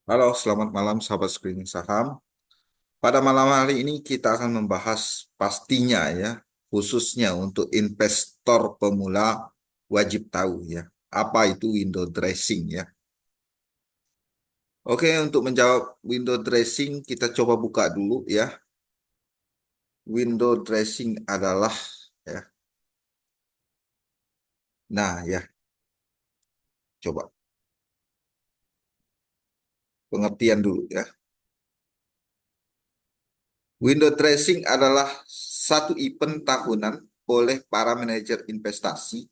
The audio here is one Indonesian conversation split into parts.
Halo, selamat malam sahabat screening saham. Pada malam hari ini kita akan membahas pastinya ya, khususnya untuk investor pemula wajib tahu ya, apa itu window dressing ya. Oke, untuk menjawab window dressing kita coba buka dulu ya. Window dressing adalah ya. Nah ya, coba pengertian dulu ya. Window dressing adalah satu event tahunan oleh para manajer investasi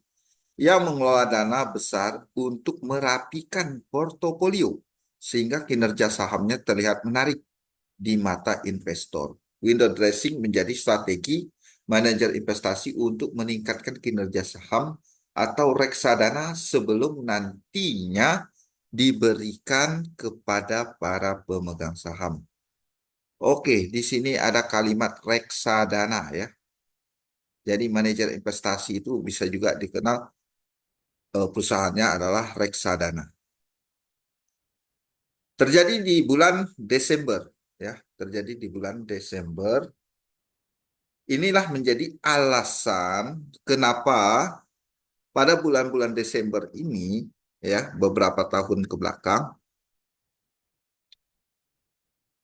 yang mengelola dana besar untuk merapikan portofolio sehingga kinerja sahamnya terlihat menarik di mata investor. Window dressing menjadi strategi manajer investasi untuk meningkatkan kinerja saham atau reksadana sebelum nantinya diberikan kepada para pemegang saham. Oke, di sini ada kalimat reksadana ya. Jadi manajer investasi itu bisa juga dikenal perusahaannya adalah reksadana. Terjadi di bulan Desember, ya, terjadi di bulan Desember. Inilah menjadi alasan kenapa pada bulan-bulan Desember ini, ya, beberapa tahun ke belakang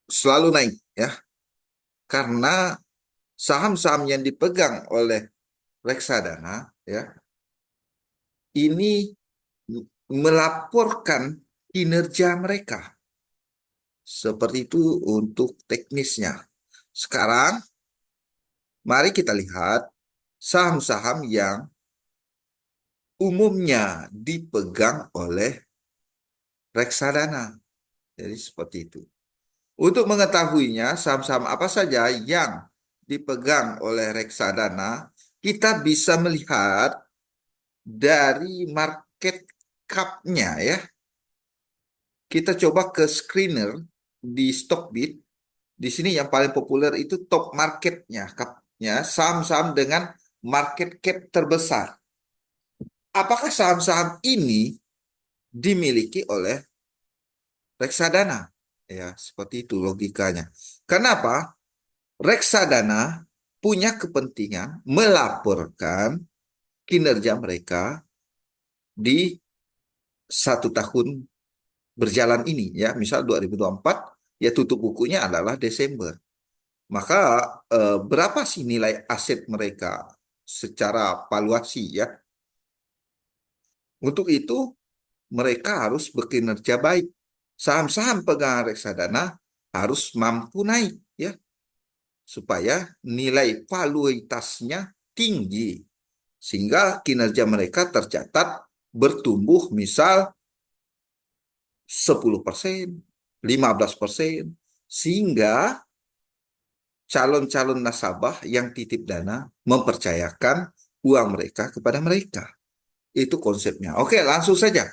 selalu naik, ya, karena saham-saham yang dipegang oleh reksadana, ya, ini melaporkan kinerja mereka. Seperti itu untuk teknisnya. Sekarang, mari kita lihat saham-saham yang umumnya dipegang oleh reksadana. Jadi seperti itu. Untuk mengetahuinya, saham-saham apa saja yang dipegang oleh reksadana, kita bisa melihat dari market cap-nya ya. Kita coba ke screener di Stockbit. Di sini yang paling populer itu top marketnya, cap-nya, saham-saham dengan market cap terbesar. Apakah saham-saham ini dimiliki oleh reksadana? Ya, seperti itu logikanya. Kenapa? Reksadana punya kepentingan melaporkan kinerja mereka di satu tahun berjalan ini. Ya, misal 2024, ya tutup bukunya adalah Desember. Maka berapa sih nilai aset mereka secara valuasi ya? Untuk itu mereka harus berkinerja baik. Saham-saham pegangan reksadana harus mampu naik ya supaya nilai valuitasnya tinggi sehingga kinerja mereka tercatat bertumbuh misal 10%, 15% sehingga calon-calon nasabah yang titip dana mempercayakan uang mereka kepada mereka. Itu konsepnya. Oke, langsung saja.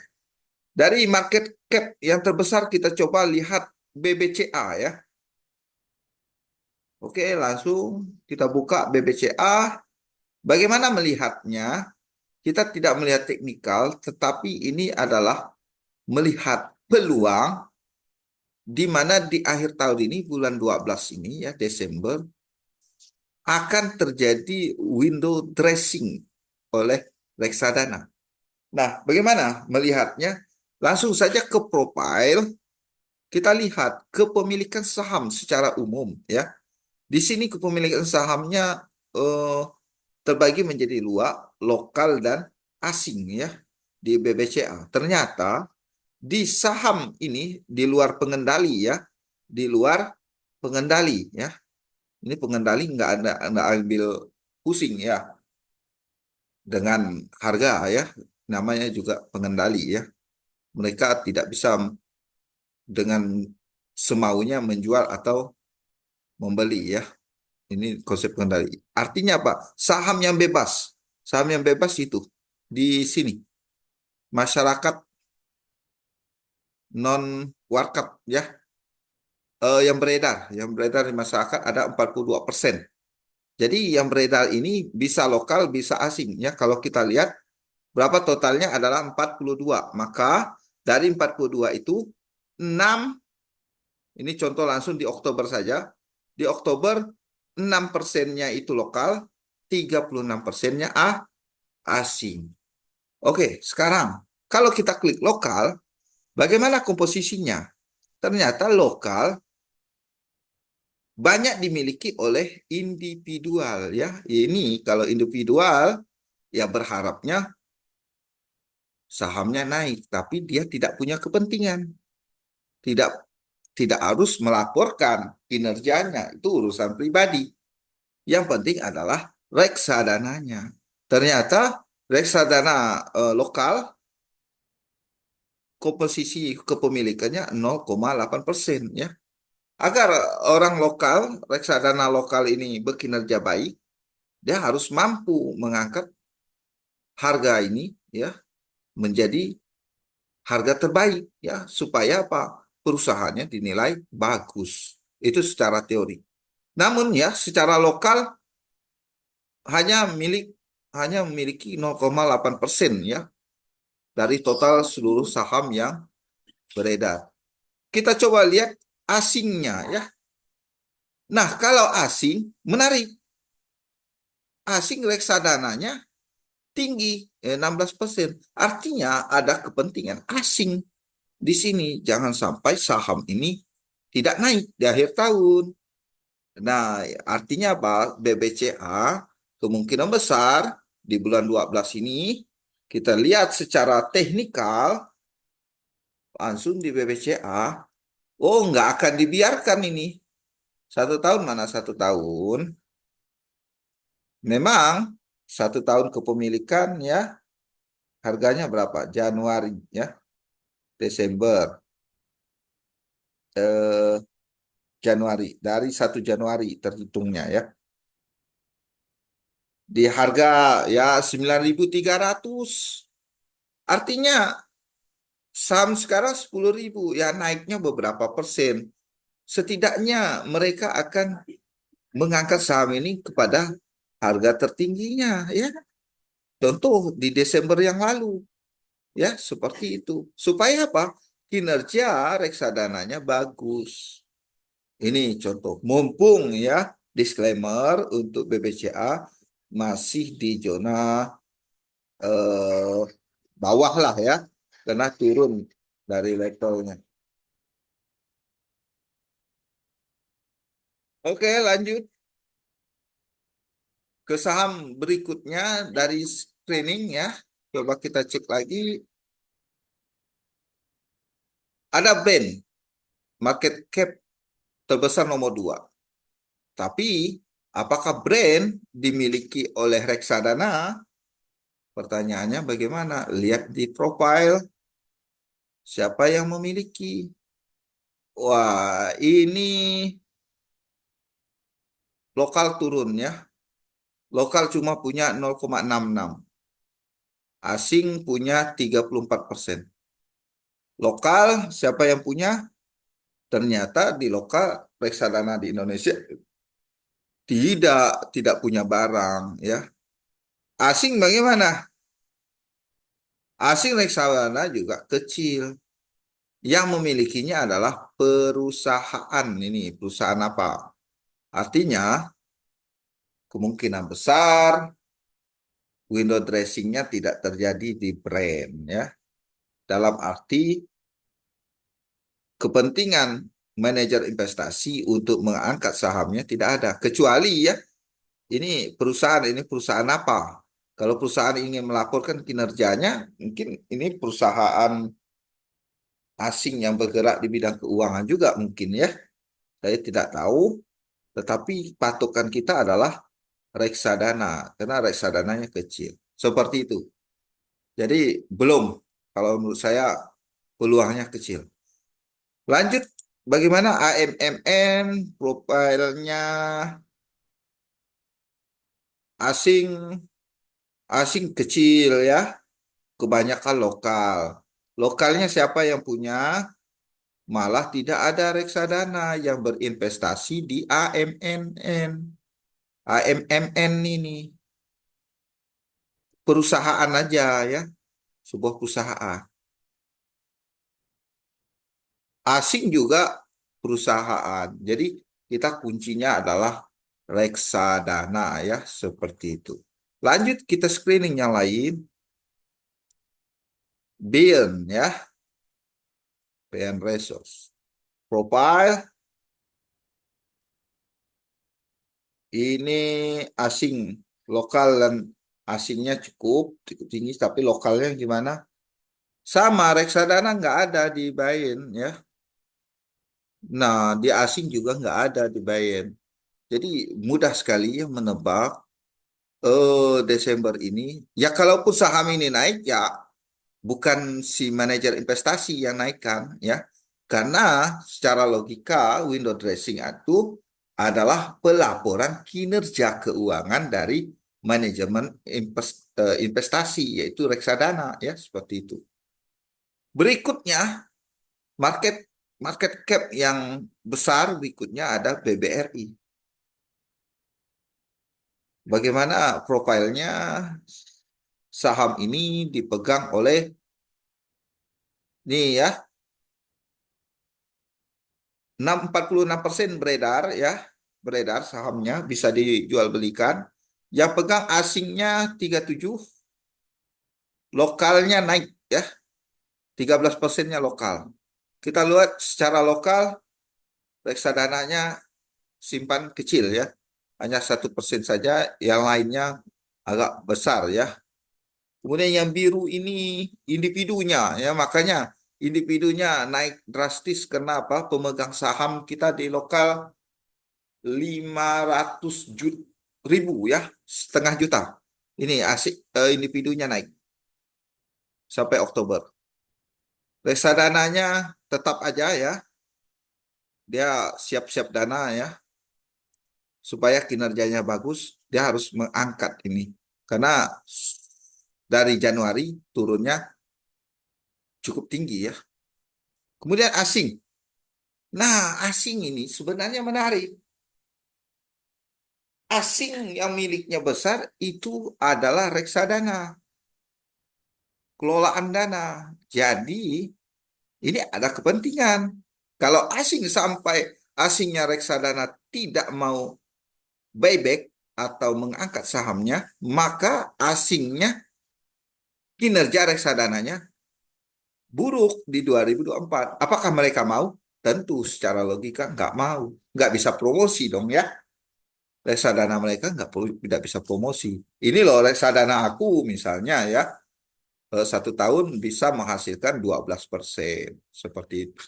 Dari market cap yang terbesar kita coba lihat BBCA ya. Oke, langsung kita buka BBCA. Bagaimana melihatnya? Kita tidak melihat teknikal, tetapi ini adalah melihat peluang di mana di akhir tahun ini, bulan 12 ini ya, Desember, akan terjadi window dressing oleh reksadana. Nah, bagaimana melihatnya? Langsung saja ke profile, kita lihat kepemilikan saham secara umum ya. Di sini kepemilikan sahamnya eh, terbagi menjadi dua, lokal dan asing ya di BBCA. Ternyata di saham ini di luar pengendali ya, di luar pengendali ya. Ini pengendali nggak ambil pusing ya dengan harga ya, namanya juga pengendali ya. Mereka tidak bisa dengan semaunya menjual atau membeli ya. Ini konsep pengendali. Artinya apa? Saham yang bebas. Saham yang bebas itu di sini. Masyarakat non warkap ya. Yang beredar di masyarakat ada 42%. Jadi yang beredar ini bisa lokal, bisa asing ya. Kalau kita lihat berapa totalnya adalah 42. Maka dari 42 itu 6 Ini contoh langsung di Oktober saja. Di Oktober 6%-nya itu lokal, 36%-nya asing. Oke, sekarang kalau kita klik lokal, bagaimana komposisinya? Ternyata lokal banyak dimiliki oleh individual ya. Ini kalau individual ya berharapnya sahamnya naik, tapi dia tidak punya kepentingan. Tidak tidak harus melaporkan kinerjanya, itu urusan pribadi. Yang penting adalah reksadananya. Ternyata reksadana lokal komposisi kepemilikannya 0,8% ya. Agar orang lokal, reksadana lokal ini berkinerja baik, dia harus mampu mengangkat harga ini ya menjadi harga terbaik ya supaya apa? Perusahaannya dinilai bagus. Itu secara teori. Namun ya secara lokal hanya milik hanya memiliki 0,8% ya dari total seluruh saham yang beredar. Kita coba lihat asingnya ya. Nah, kalau asing menarik. Asing reksadananya tinggi, 16%. Artinya ada kepentingan asing di sini. Jangan sampai saham ini tidak naik di akhir tahun. Nah, artinya apa? BBCA kemungkinan besar di bulan 12 ini kita lihat secara teknikal langsung di BBCA, oh nggak akan dibiarkan ini. 1 tahun mana 1 tahun? Memang 1 tahun kepemilikan ya harganya berapa? Januari ya, Desember, eh, Januari. Dari 1 Januari terhitungnya ya. Di harga ya 9.300. Artinya saham sekarang 10.000 ya naiknya beberapa persen. Setidaknya mereka akan mengangkat saham ini kepada harga tertingginya ya. Contoh di Desember yang lalu ya seperti itu. Supaya apa? Kinerja reksadananya bagus. Ini contoh. Mumpung ya disclaimer untuk BBCA masih di zona eh, bawah lah ya, karena turun dari levelnya. Oke, lanjut ke saham berikutnya dari screening ya. Coba kita cek lagi. Ada brand market cap terbesar nomor 2. Tapi apakah brand dimiliki oleh reksadana? Pertanyaannya bagaimana? Lihat di profile siapa yang memiliki. Wah, ini lokal turun ya. Lokal cuma punya 0,66. Asing punya 34%. Lokal siapa yang punya? Ternyata di lokal reksadana di Indonesia tidak punya barang ya. Asing bagaimana? Asing reksadana juga kecil. Yang memilikinya adalah perusahaan ini, perusahaan apa? Artinya kemungkinan besar window dressingnya tidak terjadi di brand ya. Dalam arti kepentingan manajer investasi untuk mengangkat sahamnya tidak ada. Kecuali ya, ini perusahaan apa? Kalau perusahaan ingin melaporkan kinerjanya, mungkin ini perusahaan asing yang bergerak di bidang keuangan juga mungkin ya. Saya tidak tahu, tetapi patokan kita adalah reksadana, karena reksadananya kecil. Seperti itu. Jadi belum, kalau menurut saya peluangnya kecil. Lanjut, bagaimana AMMN profilnya asing asing kecil ya, kebanyakan lokal. Lokalnya siapa yang punya? Malah tidak ada reksadana yang berinvestasi di AMMN. AMMN ini perusahaan aja ya, sebuah perusahaan. Asing juga perusahaan. Jadi kita kuncinya adalah reksadana ya, seperti itu. Lanjut kita screening yang lain. Bean ya, Bean Resource. Profile ini asing, lokal dan asingnya cukup tinggi, tapi lokalnya gimana? Sama, reksadana nggak ada di Bain ya. Nah, di asing juga nggak ada di Bain. Jadi mudah sekali ya menebak Desember ini. Ya kalaupun saham ini naik ya bukan si manajer investasi yang naikkan ya. Karena secara logika window dressing itu adalah pelaporan kinerja keuangan dari manajemen investasi yaitu reksadana ya, seperti itu. Berikutnya market market cap yang besar berikutnya ada BBRI. Bagaimana profilnya? Saham ini dipegang oleh nih ya, 46% beredar ya, beredar sahamnya bisa dijual belikan. Yang pegang asingnya 37, lokalnya naik ya, 13%-nya lokal. Kita lihat secara lokal reksadananya simpan kecil ya, hanya 1% saja, yang lainnya agak besar ya. Kemudian yang biru ini individunya ya, makanya individunya naik drastis karena apa? Pemegang saham kita di lokal 500 ribu ya, setengah juta. Ini asik, individunya naik sampai Oktober. Reksadananya tetap aja ya, dia siap-siap dana ya, supaya kinerjanya bagus, dia harus mengangkat ini. Karena dari Januari turunnya cukup tinggi ya. Kemudian asing. Nah, asing ini sebenarnya menarik. Asing yang miliknya besar itu adalah reksadana, kelolaan dana. Jadi, ini ada kepentingan. Kalau asing sampai asingnya reksadana tidak mau buyback atau mengangkat sahamnya, maka asingnya kinerja reksadananya buruk di 2024. Apakah mereka mau? Tentu secara logika nggak mau. Nggak bisa promosi dong ya. Reksadana mereka nggak perlu, tidak bisa promosi. Ini loh reksadana aku misalnya ya, 1 tahun bisa menghasilkan 12%. Seperti itu.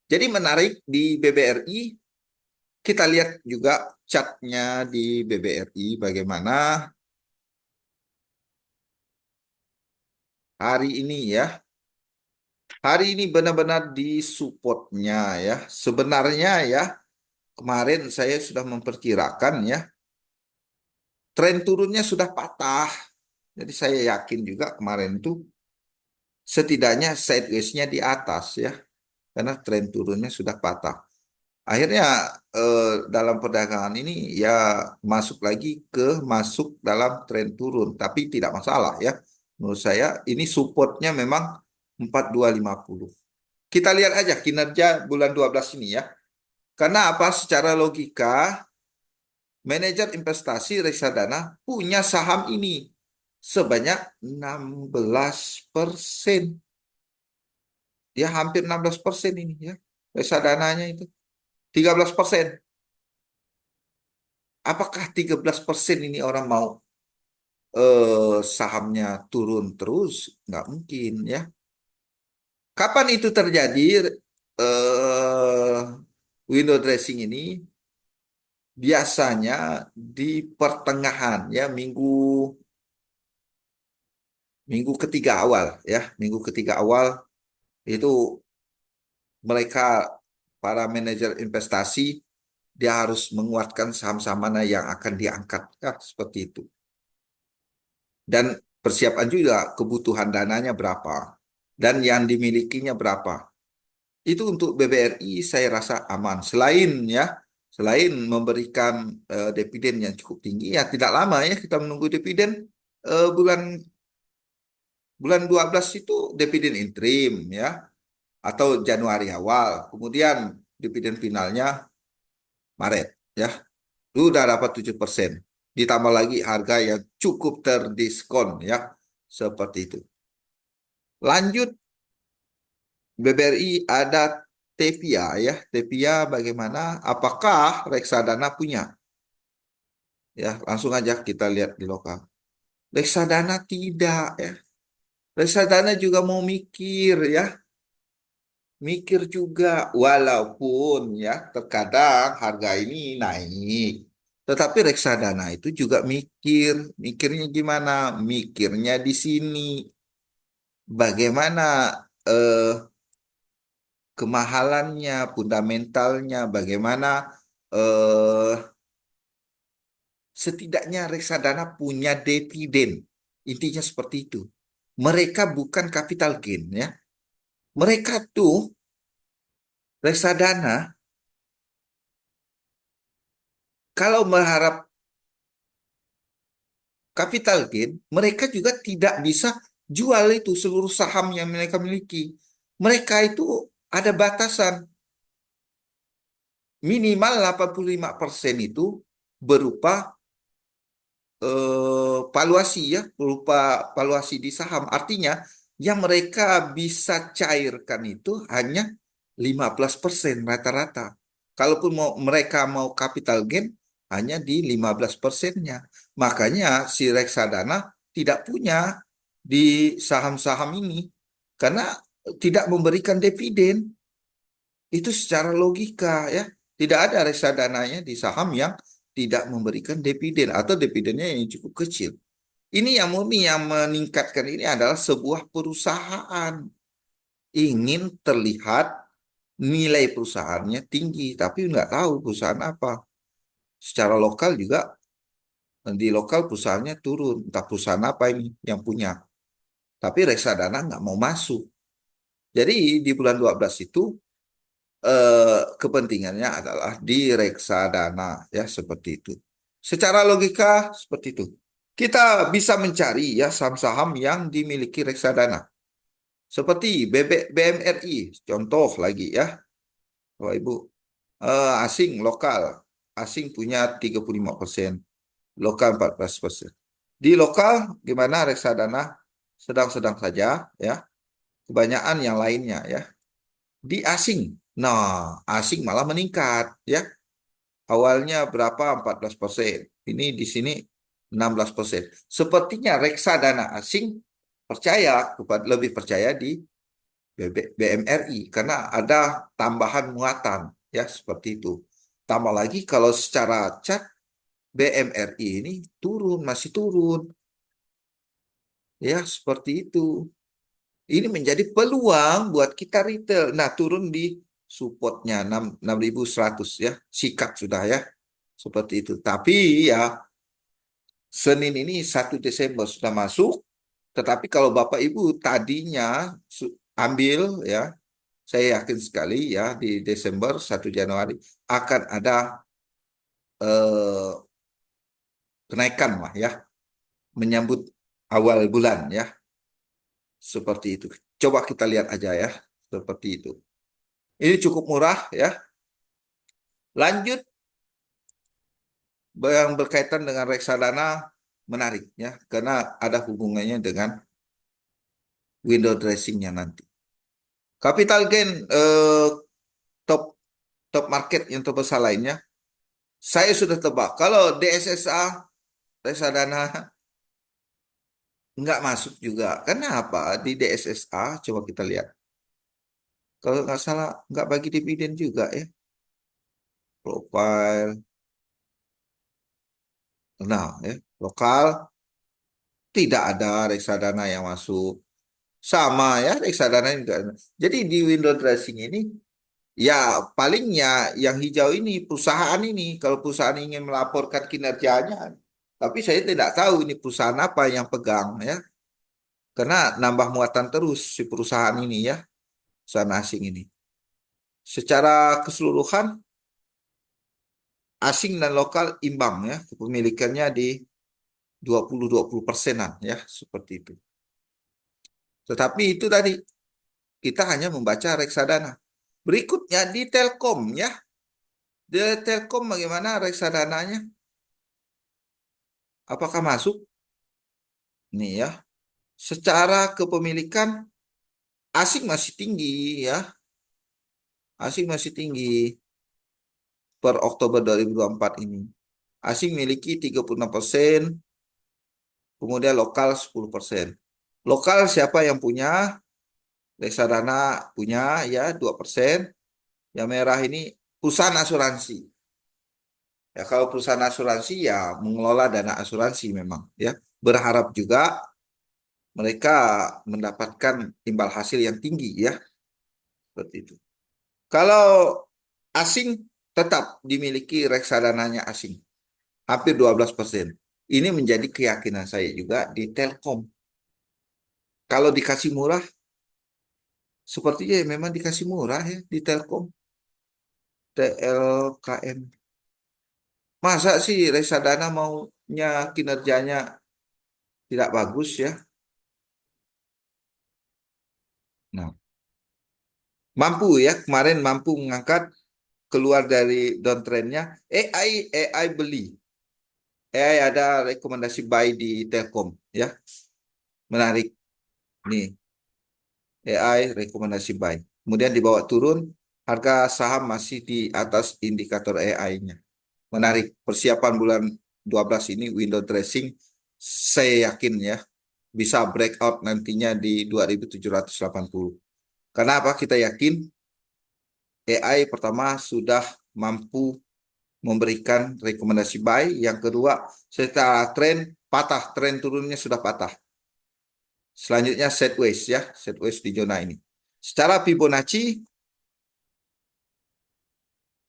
Jadi menarik di BBRI, kita lihat juga chartnya di BBRI bagaimana hari ini ya. Hari ini benar-benar di supportnya ya. Sebenarnya ya, kemarin saya sudah memperkirakan ya, tren turunnya sudah patah. Jadi saya yakin juga kemarin itu setidaknya sideways-nya di atas ya, karena tren turunnya sudah patah. Akhirnya dalam perdagangan ini ya masuk lagi masuk dalam tren turun, tapi tidak masalah ya. Menurut saya ini supportnya memang 4250. Kita lihat aja kinerja bulan 12 ini ya. Karena apa? Secara logika manajer investasi reksadana punya saham ini sebanyak 16%. Ya hampir 16% ini ya. Reksadananya itu 13%. Apakah 13% ini orang mau sahamnya turun terus? Nggak mungkin ya. Kapan itu terjadi? Window dressing ini biasanya di pertengahan ya, minggu minggu ketiga awal ya, minggu ketiga awal itu mereka para manajer investasi dia harus menguatkan saham-saham mana yang akan diangkat ya, seperti itu. Dan persiapan juga kebutuhan dananya berapa dan yang dimilikinya berapa. Itu untuk BBRI saya rasa aman. Selain memberikan dividen yang cukup tinggi, ya tidak lama ya kita menunggu dividen. Bulan bulan 12 itu dividen interim ya. atau Januari awal, kemudian dividen finalnya Maret, ya. Lu udah dapat 7%. Ditambah lagi harga yang cukup terdiskon, ya. Seperti itu. Lanjut, BBRI ada Tevia, ya. Tevia bagaimana? Apakah reksadana punya? Ya, langsung aja kita lihat di lokal. Reksadana tidak, ya. Reksadana juga mau mikir, ya. Mikir juga, walaupun ya terkadang harga ini naik. Tetapi reksadana itu juga mikir, mikirnya gimana? Mikirnya di sini, bagaimana eh, kemahalannya, fundamentalnya, bagaimana eh, setidaknya reksadana punya dividen. Intinya seperti itu. Mereka bukan capital gain, ya. Mereka tuh reksadana kalau berharap capital gain, mereka juga tidak bisa jual itu seluruh saham yang mereka miliki. Mereka itu ada batasan minimal 85% itu berupa valuasi, ya, berupa valuasi di saham. Artinya yang mereka bisa cairkan itu hanya 15% rata-rata. Kalaupun mereka mau capital gain hanya di 15%-nya. Makanya si reksadana tidak punya di saham-saham ini karena tidak memberikan dividen. Itu secara logika, ya. Tidak ada reksadananya di saham yang tidak memberikan dividen atau dividennya yang cukup kecil. Ini yang murni yang meningkatkan ini adalah sebuah perusahaan ingin terlihat nilai perusahaannya tinggi, tapi nggak tahu perusahaan apa. Secara lokal juga di lokal perusahaannya turun, entah perusahaan apa ini yang punya. Tapi reksadana nggak mau masuk. Jadi di bulan 12 itu kepentingannya adalah di reksadana, ya, seperti itu. Secara logika seperti itu. Kita bisa mencari, ya, saham-saham yang dimiliki reksadana. Seperti BMRI, contoh lagi, ya, Bapak Ibu. Asing, lokal. Asing punya 35%, lokal 14%. Di lokal gimana reksadana? Sedang-sedang saja, ya. Kebanyakan yang lainnya, ya. Di asing. Nah, asing malah meningkat, ya. Awalnya berapa? 14%. Ini di sini 16%. Sepertinya reksadana asing lebih percaya di BMRI karena ada tambahan muatan, ya, seperti itu. Tambah lagi kalau secara chart BMRI ini turun, masih turun, ya, seperti itu. Ini menjadi peluang buat kita retail. Nah, turun di supportnya 6.100, ya, sikat sudah, ya, seperti itu. Tapi ya Senin ini 1 Desember sudah masuk, tetapi kalau Bapak Ibu tadinya ambil, ya, saya yakin sekali, ya, di Desember 1 Januari akan ada eh, kenaikan lah, ya, menyambut awal bulan, ya, seperti itu. Coba kita lihat aja, ya, seperti itu. Ini cukup murah, ya. Lanjut yang berkaitan dengan reksadana menarik, ya, karena ada hubungannya dengan window dressingnya nanti. Capital gain top top market yang terbesar lainnya, saya sudah tebak. Kalau DSSA reksadana nggak masuk juga. Kenapa? Di DSSA coba kita lihat. Kalau nggak salah nggak bagi dividen juga, ya. Profile. Nah, ya, lokal tidak ada reksadana yang masuk. Sama, ya, reksadana juga. Jadi di window dressing ini, ya, palingnya yang hijau ini perusahaan ini. Kalau perusahaan ingin melaporkan kinerjanya, tapi saya tidak tahu ini perusahaan apa yang pegang, ya. Karena nambah muatan terus si perusahaan ini, ya, perusahaan asing ini. Secara keseluruhan asing dan lokal imbang, ya, kepemilikannya di 20-20 persenan, ya, seperti itu. Tetapi itu tadi Kita hanya membaca reksadana. Berikutnya di Telkom ya. Di Telkom bagaimana reksadananya? Apakah masuk? Nih ya. Secara kepemilikan asing masih tinggi ya. Asing masih tinggi per Oktober 2024 ini. Asing miliki 36%, kemudian lokal 10%. Lokal siapa yang punya? Reksadana punya ya 2%. Yang merah ini perusahaan asuransi. Ya kalau perusahaan asuransi ya mengelola dana asuransi memang ya. Berharap juga mereka mendapatkan imbal hasil yang tinggi ya. Seperti itu. Kalau asing tetap dimiliki reksadananya asing. Hampir 12%. Ini menjadi keyakinan saya juga di Telkom. Kalau dikasih murah, sepertinya ya memang dikasih murah ya di Telkom. TLKM. Masa sih reksadana maunya kinerjanya tidak bagus ya? Nah, mampu ya, kemarin mampu mengangkat keluar dari downtrendnya. AI beli. AI ada rekomendasi buy di Telkom ya. Menarik. Nih, AI rekomendasi buy. Kemudian dibawa turun, harga saham masih di atas indikator AI-nya. Menarik. Persiapan bulan 12 ini window dressing, saya yakin ya bisa breakout nantinya di 2780. Karena apa? Kita yakin AI pertama sudah mampu memberikan rekomendasi buy. Yang kedua, secara tren turunnya sudah patah. Selanjutnya sideways ya, sideways di zona ini. Secara Fibonacci,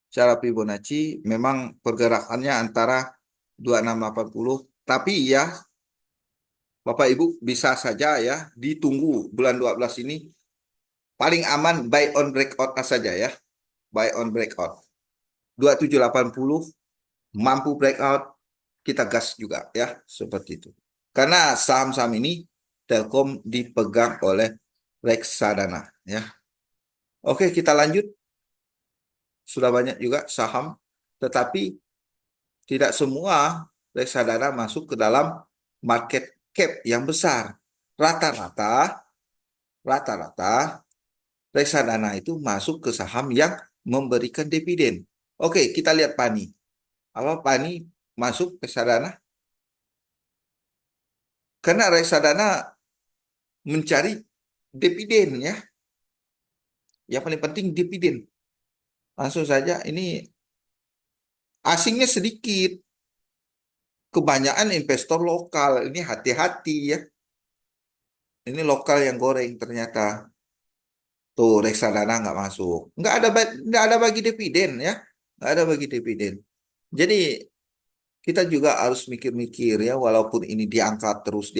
secara Fibonacci memang pergerakannya antara 2680, tapi ya Bapak Ibu bisa saja ya ditunggu bulan 12 ini paling aman buy on breakout saja ya. Buy on breakout. 2780 mampu breakout, kita gas juga ya, seperti itu. Karena saham-saham ini Telkom dipegang oleh reksadana ya. Oke, kita lanjut. Sudah banyak juga saham, tetapi tidak semua reksadana masuk ke dalam market cap yang besar. Rata-rata, rata-rata reksadana itu masuk ke saham yang memberikan dividen. Oke, kita lihat PANI. Apa PANI masuk reksadana? Karena reksadana mencari dividen ya. Yang paling penting dividen. Langsung saja ini asingnya sedikit. Kebanyakan investor lokal. Ini hati-hati ya. Ini lokal yang goreng ternyata. Tuh reksadana nggak masuk. Nggak ada bagi dividen ya. Nggak ada bagi dividen. Jadi kita juga harus mikir-mikir ya. Walaupun ini diangkat terus,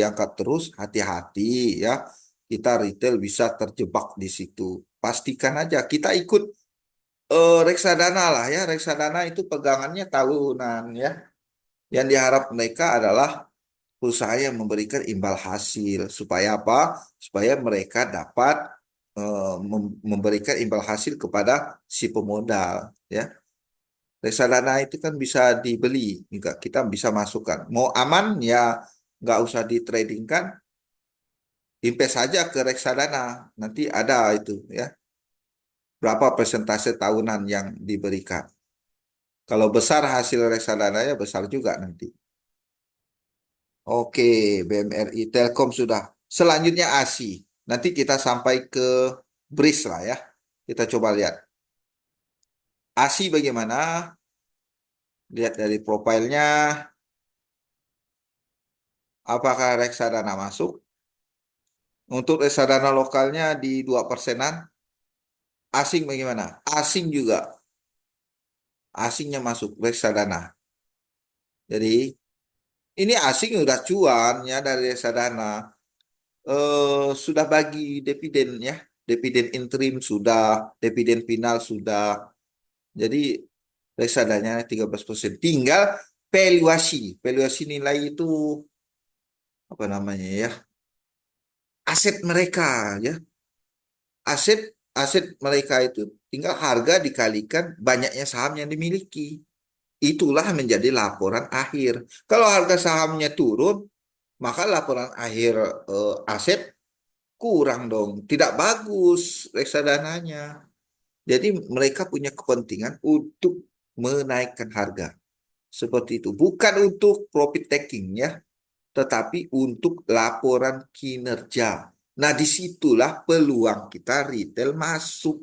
hati-hati ya. Kita retail bisa terjebak di situ. Pastikan aja kita ikut reksadana lah ya. Reksadana itu pegangannya tahunan ya. Yang diharap mereka adalah perusahaan yang memberikan imbal hasil. Supaya apa? Supaya mereka dapat memberikan imbal hasil kepada si pemodal ya. Reksadana itu kan bisa dibeli juga, kita bisa masukkan. Mau aman ya nggak usah di trading kan, invest saja ke reksadana. Nanti ada itu ya, berapa persentase tahunan yang diberikan. Kalau besar hasil reksadana ya besar juga nanti. Oke, BMRI Telkom sudah. Selanjutnya ASI. Nanti kita sampai ke BRIS lah ya. Kita coba lihat. ASI bagaimana? Lihat dari profilnya. Apakah reksadana masuk? Untuk reksadana lokalnya di 2%-an. Asing bagaimana? Asing juga. Asingnya masuk reksadana. Jadi ini asing udah cuan ya dari reksadana. Sudah bagi dividen ya. Dividen interim sudah, dividen final sudah. Jadi reksadanya 13%. Tinggal valuasi. Valuasi nilai itu apa namanya ya? Aset mereka ya. aset aset mereka itu tinggal harga dikalikan banyaknya saham yang dimiliki. Itulah menjadi laporan akhir. Kalau harga sahamnya turun, maka laporan akhir aset kurang dong. Tidak bagus reksadananya. Jadi mereka punya kepentingan untuk menaikkan harga. Seperti itu. Bukan untuk profit taking ya, tetapi untuk laporan kinerja. Nah, disitulah peluang kita retail masuk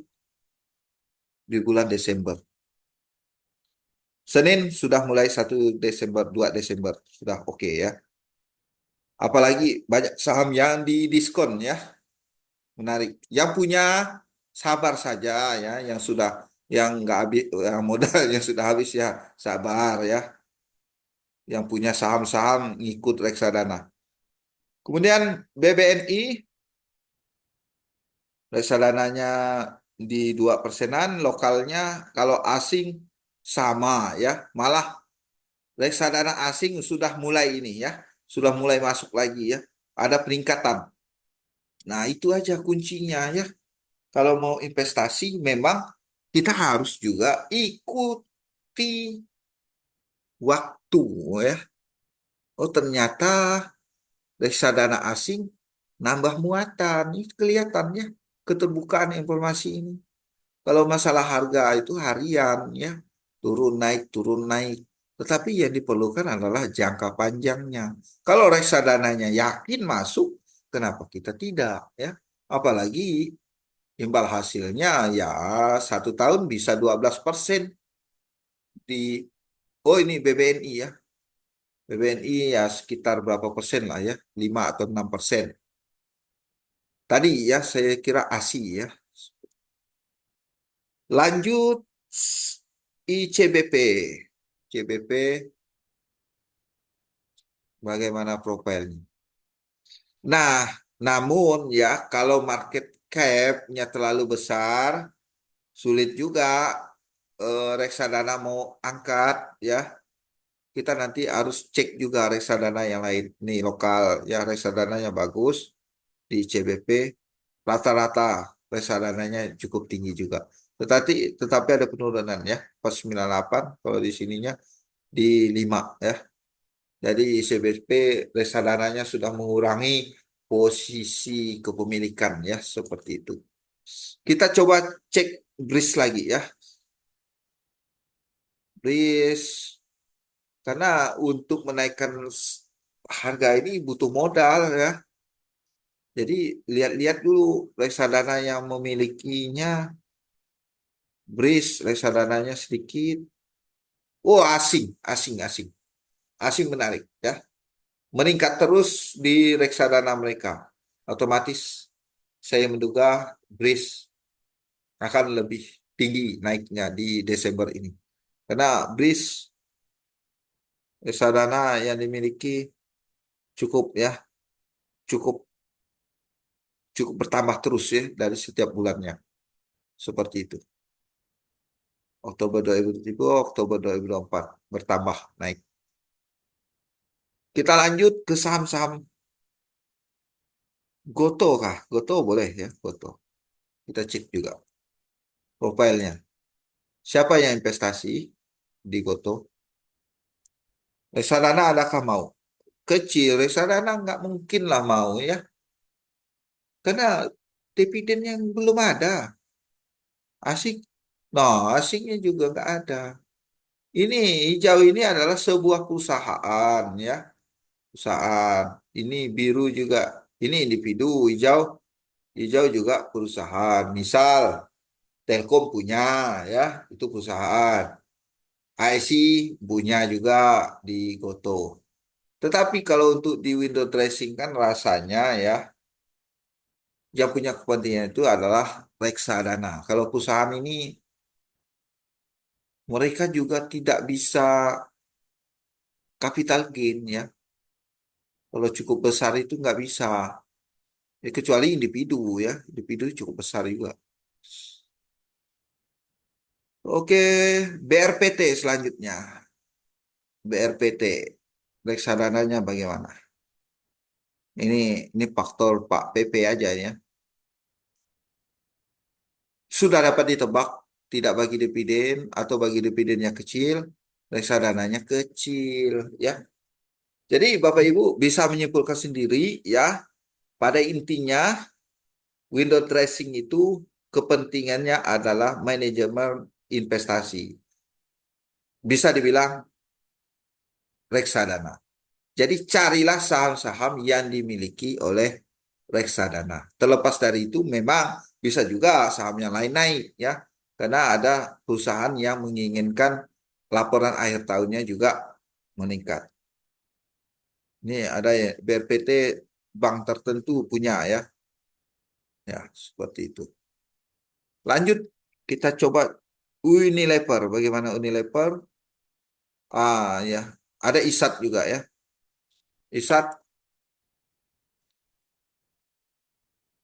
di bulan Desember. Senin sudah mulai 1 Desember, 2 Desember. Sudah oke ya. Apalagi banyak saham yang di diskon ya. Menarik. Yang punya sabar saja ya. Yang nggak habis, yang modalnya sudah habis ya. Sabar ya. Yang punya saham-saham ngikut reksadana. Kemudian BBNI, reksadananya di 2%-an, lokalnya kalau asing sama ya. Malah reksadana asing sudah mulai ini ya, sudah mulai masuk lagi ya. Ada peningkatan. Nah, itu aja kuncinya ya. Kalau mau investasi memang kita harus juga ikuti waktu ya. Oh, ternyata reksadana asing nambah muatan. Ini kelihatannya keterbukaan informasi ini. Kalau masalah harga itu harian ya, turun naik, turun naik. Tetapi yang diperlukan adalah jangka panjangnya. Kalau reksadananya yakin masuk, kenapa kita tidak ya? Apalagi imbal hasilnya ya 1 tahun bisa 12% di, oh ini BBNI ya. BBNI ya sekitar berapa persen lah ya, 5 atau 6%. Tadi ya saya kira ASI ya. Lanjut ICBP. CBP bagaimana profilnya. Nah, namun ya kalau market cap-nya terlalu besar, sulit juga reksadana mau angkat ya. Kita nanti harus cek juga reksadana yang lain. Nih lokal ya reksadananya bagus di CBP, rata-rata reksadananya cukup tinggi juga. Tetapi ada penurunan ya. Pas 98 kalau di sininya di 5 ya. Jadi CBP reksadananya sudah mengurangi posisi kepemilikan ya seperti itu. Kita coba cek BRIS lagi ya. BRIS karena untuk menaikkan harga ini butuh modal ya. Jadi lihat-lihat dulu reksadana yang memilikinya BRIS reksadananya sedikit. Oh asing, asing, asing, asing menarik ya. Meningkat terus di reksadana mereka. Otomatis saya menduga BRIS akan lebih tinggi naiknya di Desember ini. Karena BRIS reksadana yang dimiliki cukup ya, cukup cukup bertambah terus ya dari setiap bulannya. Seperti itu. Oktober 2023, Oktober 2024 bertambah naik. Kita lanjut ke saham-saham Goto kah? Goto boleh ya, Goto. Kita cek juga profilnya. Siapa yang investasi di Goto? Reksadana adakah mau? Kecil, reksadana nggak mungkin lah mau ya. Karena dividen yang belum ada. Asing, nah asingnya juga nggak ada. Ini hijau ini adalah sebuah perusahaan ya. Perusahaan. Ini biru juga. Ini individu, hijau, hijau juga perusahaan. Misal Telkom punya ya, itu perusahaan. IC punya juga di Goto. Tetapi kalau untuk di window dressing kan rasanya ya, yang punya kepentingan itu adalah reksadana. Kalau perusahaan ini mereka juga tidak bisa capital gain ya. Kalau cukup besar itu nggak bisa. Ya, kecuali individu ya, individu cukup besar juga. Oke, BRPT selanjutnya. BRPT, reksadananya bagaimana? Ini faktor Pak PP aja ya. sudah dapat ditebak, tidak bagi dividen atau bagi dividennya kecil, reksadananya kecil, ya. Jadi Bapak Ibu bisa menyimpulkan sendiri, ya, pada intinya window dressing itu kepentingannya adalah manajemen investasi. Bisa dibilang reksadana. Jadi carilah saham-saham yang dimiliki oleh reksadana. Terlepas dari itu memang bisa juga saham yang lain naik, ya. Karena ada perusahaan yang menginginkan laporan akhir tahunnya juga meningkat. Ini ada ya BRPT, bank tertentu punya, ya. Ya, seperti itu. Lanjut kita coba Unilever. Bagaimana Unilever? Ya. Ada ISAT juga, ya. ISAT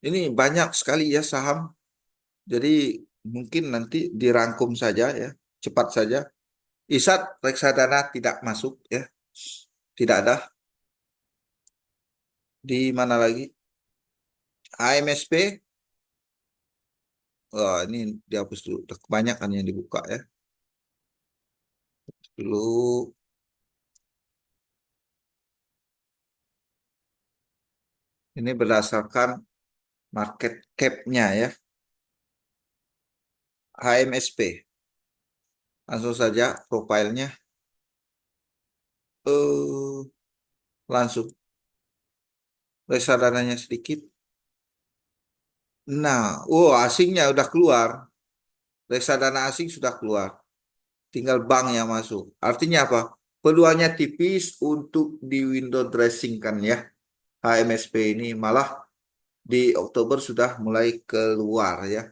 ini banyak sekali ya saham. Jadi mungkin nanti dirangkum saja, ya, cepat saja. ISAT reksadana tidak masuk, ya, tidak ada. Di mana lagi? AMSP, wah, ini dihapus dulu. Udah kebanyakan yang dibuka, ya. Dulu ini berdasarkan market cap-nya, ya. HMSP, langsung saja profilnya, eh langsung reksadananya sedikit. Nah, asingnya udah keluar, reksadana asing sudah keluar. Tinggal bank yang masuk. Artinya apa? Peluangnya tipis untuk di window dressing kan, ya. HMSP ini malah di Oktober sudah mulai keluar, ya,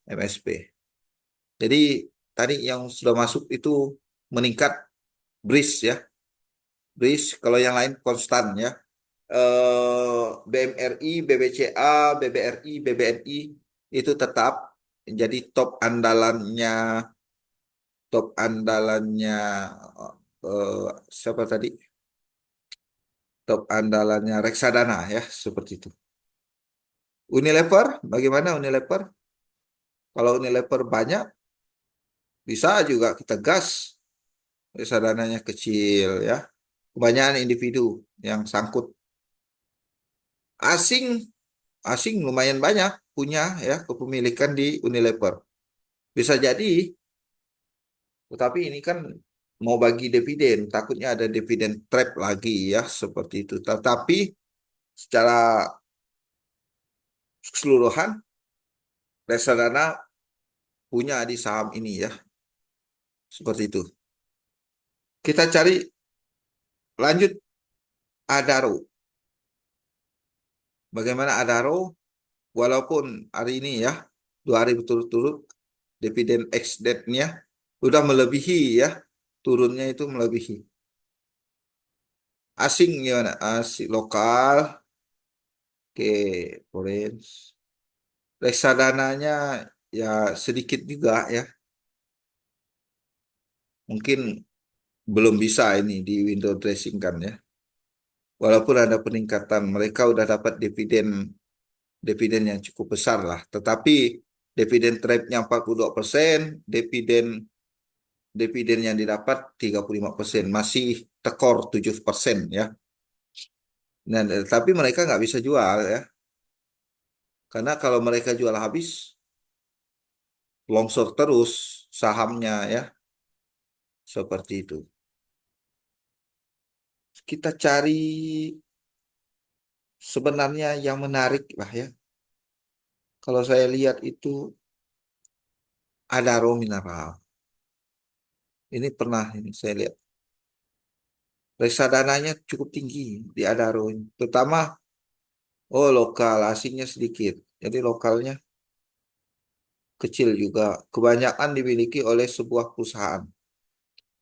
MSP. Jadi tadi yang sudah masuk itu meningkat BRIS, ya. BRIS, kalau yang lain konstan, ya. BMRI, BBCA, BBRI, BBNI itu tetap jadi top andalannya siapa tadi? Top andalannya reksadana, ya, seperti itu. Unilever, bagaimana Unilever? Kalau Unilever banyak, bisa juga kita gas. Reksadananya kecil, ya. Kebanyakan individu yang sangkut. Asing, asing lumayan banyak punya, ya, kepemilikan di Unilever. Bisa jadi, tetapi ini kan mau bagi dividen, takutnya ada dividen trap lagi, ya, seperti itu. Tetapi secara keseluruhan, reksadana punya di saham ini, ya, seperti itu. Kita cari lanjut Adaro. Bagaimana Adaro? Walaupun hari ini, ya, 2 hari berturut-turut dividen ex-date-nya udah melebihi, ya, turunnya itu melebihi. Asing gimana? Asing lokal, oke, orange. Reksadananya ya sedikit juga, ya. Mungkin belum bisa ini di window dressing kan, ya. Walaupun ada peningkatan, mereka udah dapat dividen dividen yang cukup besar lah. Tetapi dividen trade-nya 42%, dividen dividen yang didapat 35%, masih tekor 7%, ya. Nah, tapi mereka nggak bisa jual, ya. Karena kalau mereka jual habis, longsor terus sahamnya, ya. Seperti itu. Kita cari sebenarnya yang menarik lah, ya. Kalau saya lihat itu ada raw mineral. Ini pernah ini saya lihat. Reksadananya cukup tinggi di Adaro ini. Terutama lokal, asingnya sedikit. Jadi lokalnya kecil juga. Kebanyakan dimiliki oleh sebuah perusahaan.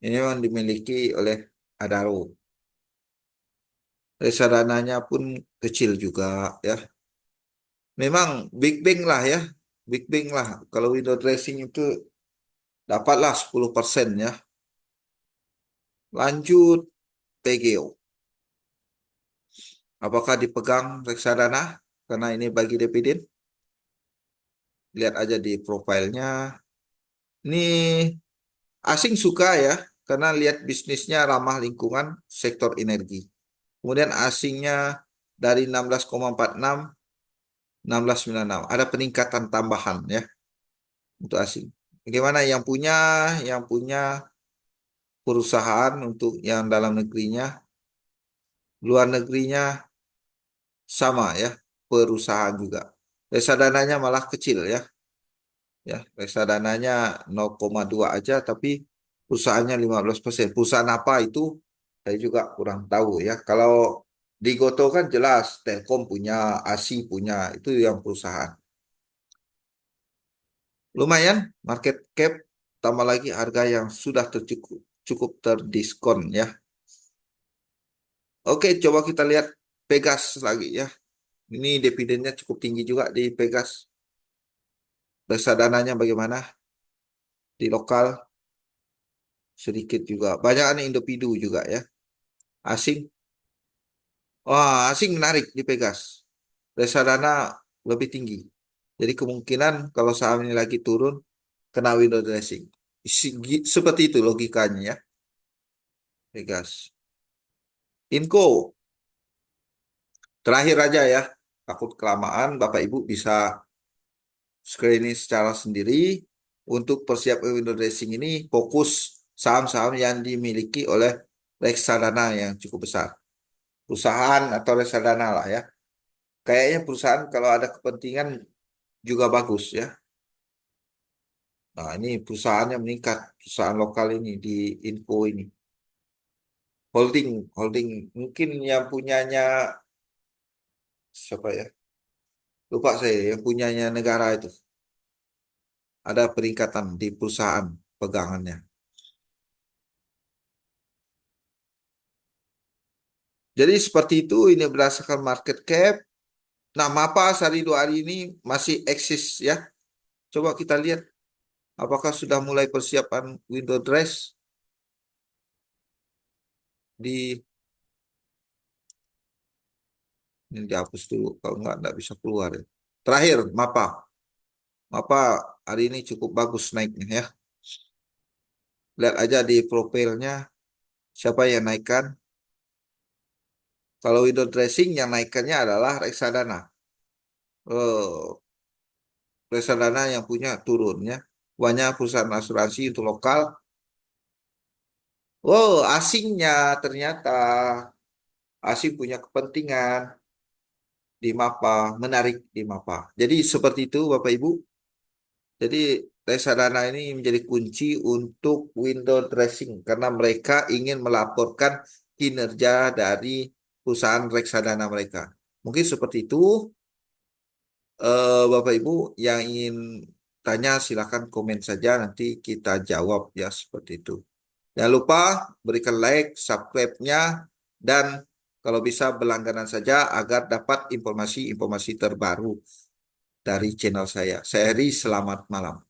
Ini memang dimiliki oleh Adaro. Reksadananya pun kecil juga, ya. Memang big bang lah, ya. Big bang lah. Kalau window dressing itu dapatlah 10%, ya. Lanjut PGO. Apakah dipegang reksadana? Karena ini bagi dividen. Lihat aja di profilnya. Ini asing suka ya, karena lihat bisnisnya ramah lingkungan, sektor energi. Kemudian asingnya dari 16,46, 16,96. Ada peningkatan tambahan ya untuk asing. Bagaimana yang punya perusahaan untuk yang dalam negerinya, luar negerinya sama ya, perusahaan juga. Reksadananya malah kecil ya. Ya, reksadananya 0,2 aja tapi perusahaannya 15%. Perusahaan apa itu saya juga kurang tahu ya. Kalau di Goto kan jelas Telkom punya, ASI punya, itu yang perusahaan. Lumayan market cap, tambah lagi harga yang sudah tercukup cukup terdiskon ya. Oke, coba kita lihat Pegas lagi ya. Ini dividennya cukup tinggi juga di Pegas. Reksadananya bagaimana? Di lokal sedikit juga. Banyak individu juga ya. Asing. Wah, asing menarik di Pegas. Reksadana lebih tinggi. Jadi kemungkinan kalau saham ini lagi turun, kena window dressing. Seperti itu logikanya ya. Pegas. Inco. Terakhir aja ya. Takut kelamaan, Bapak Ibu bisa screening secara sendiri. Untuk persiapan window dressing ini fokus saham-saham yang dimiliki oleh reksadana yang cukup besar. Perusahaan atau reksadana lah ya. Kayaknya perusahaan kalau ada kepentingan juga bagus ya. Nah, ini perusahaannya meningkat, perusahaan lokal ini di Info ini. Holding, holding. Mungkin yang punyanya siapa ya? Lupa saya, yang punyanya negara itu. Ada peningkatan di perusahaan pegangannya. Jadi seperti itu, ini berdasarkan market cap. Nah, MAPA sehari 2 hari ini masih eksis ya. Coba kita lihat apakah sudah mulai persiapan window dress di ini dihapus dulu kalau nggak bisa keluar ya. Terakhir, MAPA. MAPA hari ini cukup bagus naiknya ya. Lihat aja di profilnya siapa yang naikkan. Kalau window dressing yang naikkannya adalah reksadana. Eh, reksadana yang punya turunnya. Banyak perusahaan asuransi untuk lokal. Oh, asingnya ternyata asing punya kepentingan di MAPA, menarik di MAPA. Jadi seperti itu Bapak Ibu. Jadi reksadana ini menjadi kunci untuk window dressing karena mereka ingin melaporkan kinerja dari perusahaan reksadana mereka. Mungkin seperti itu. Bapak Ibu yang ingin tanya silahkan komen saja nanti kita jawab ya seperti itu. Jangan lupa berikan like, subscribe-nya dan kalau bisa berlangganan saja agar dapat informasi-informasi terbaru dari channel saya. Saya Heri, selamat malam.